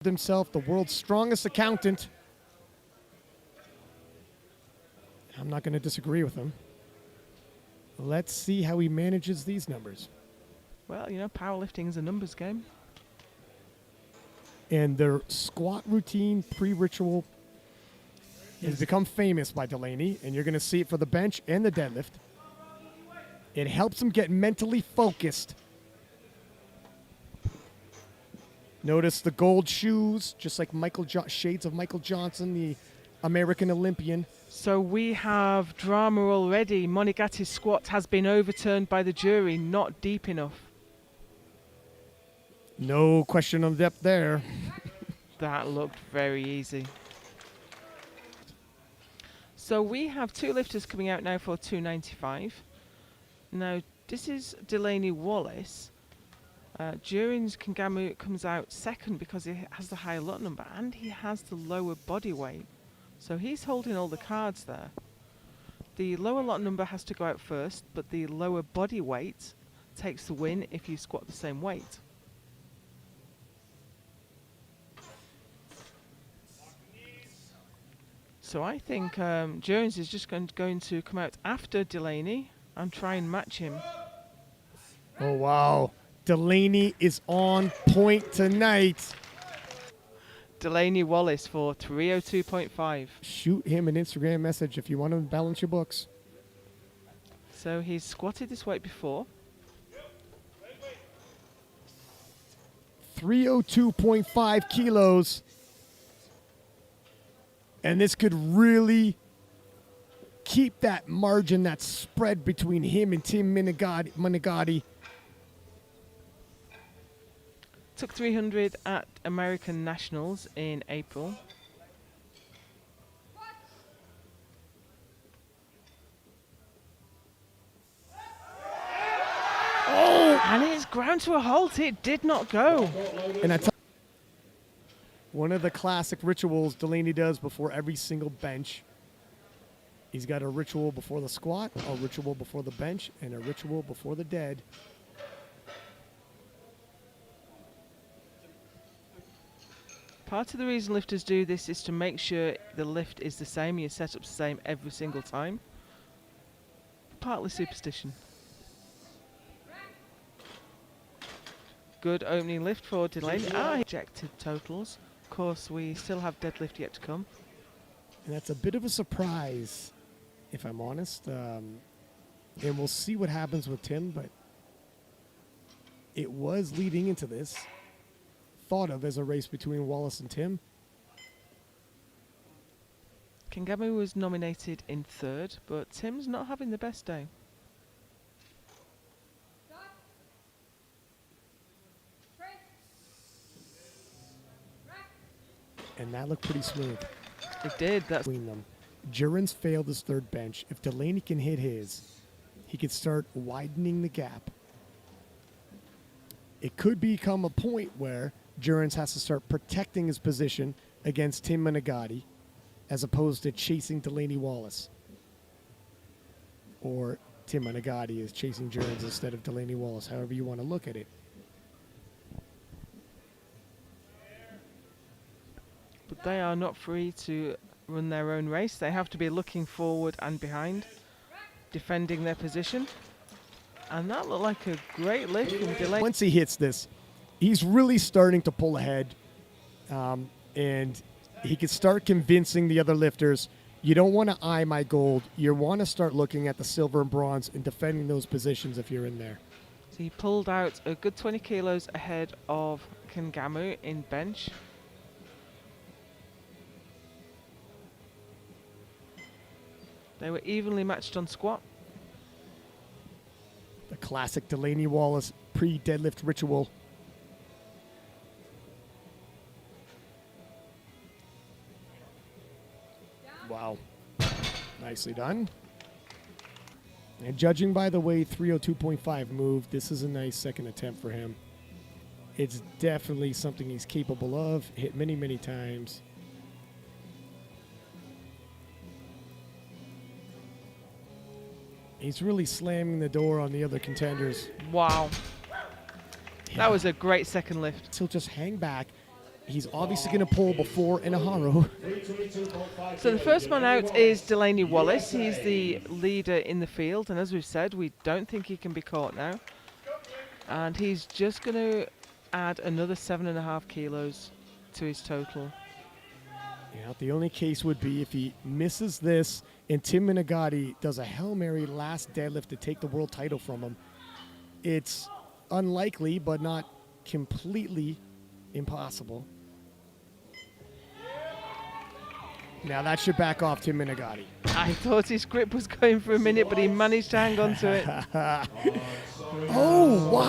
himself the world's strongest accountant. I'm not going to disagree with him. Let's see how he manages these numbers. Well, you know, powerlifting is a numbers game. And their squat routine pre-ritual has become famous by Delaney, and you're going to see it for the bench and the deadlift. It helps him get mentally focused. Notice the gold shoes, just like shades of Michael Johnson, the American Olympian. So we have drama already. Monegati's squat has been overturned by the jury, not deep enough. No question of depth there. That looked very easy. So we have two lifters coming out now for 295. Now, this is Delaney Wallace. Durin's Kingamu comes out second because he has the higher lot number and he has the lower body weight. So he's holding all the cards there. The lower lot number has to go out first, but the lower body weight takes the win if you squat the same weight. So I think Jones is just going to come out after Delaney and try and match him. Oh, wow. Delaney is on point tonight. Delaney Wallace for 302.5. Shoot him an Instagram message if you want to balance your books. So he's squatted this weight before. 302.5 kilos. And this could really keep that margin, that spread between him and Tim Monegatti. Took 300 at American Nationals in April. Oh! And it's ground to a halt. It did not go. And one of the classic rituals Delaney does before every single bench. He's got a ritual before the squat, a ritual before the bench, and a ritual before the dead. Part of the reason lifters do this is to make sure the lift is the same, your setup's the same every single time. Partly superstition. Good opening lift for Delaney. Ejected totals. Of course, we still have deadlift yet to come. And that's a bit of a surprise, if I'm honest. And we'll see what happens with Tim, but it was leading into this. Thought of as a race between Wallace and Tim. Kingamu was nominated in third, but Tim's not having the best day. And that looked pretty smooth. It did. That's between them. Durin's failed his third bench. If Delaney can hit his, he could start widening the gap. It could become a point where Durin's has to start protecting his position against Tim Monegatti as opposed to chasing Delaney Wallace. Or Tim Monegatti is chasing Durin's instead of Delaney Wallace, however you want to look at it. But they are not free to run their own race. They have to be looking forward and behind, defending their position. And that looked like a great lift from Delaney. Once he hits this, he's really starting to pull ahead. And he can start convincing the other lifters, you don't want to eye my gold. You want to start looking at the silver and bronze and defending those positions if you're in there. So he pulled out a good 20 kilos ahead of Kingamu in bench. They were evenly matched on squat. The classic Delaney Wallace pre-deadlift ritual. Wow. Nicely done. And judging by the way 302.5 moved, this is a nice second attempt for him. It's definitely something he's capable of. Hit many, many times. He's really slamming the door on the other contenders. Wow. Yeah. That was a great second lift. He'll just hang back He's obviously going to pull before Inaharu. So the first man out is Delaney Wallace. He's the leader in the field, and as we've said, we don't think he can be caught now. And he's just going to add another 7.5 kilos to his total. Yeah, the only case would be if he misses this and Tim Minigatti does a Hail Mary last deadlift to take the world title from him. It's unlikely, but not completely impossible. Now that should back off Tim Minigatti. I thought his grip was going for a minute, but he managed to hang on to it. Oh, wow.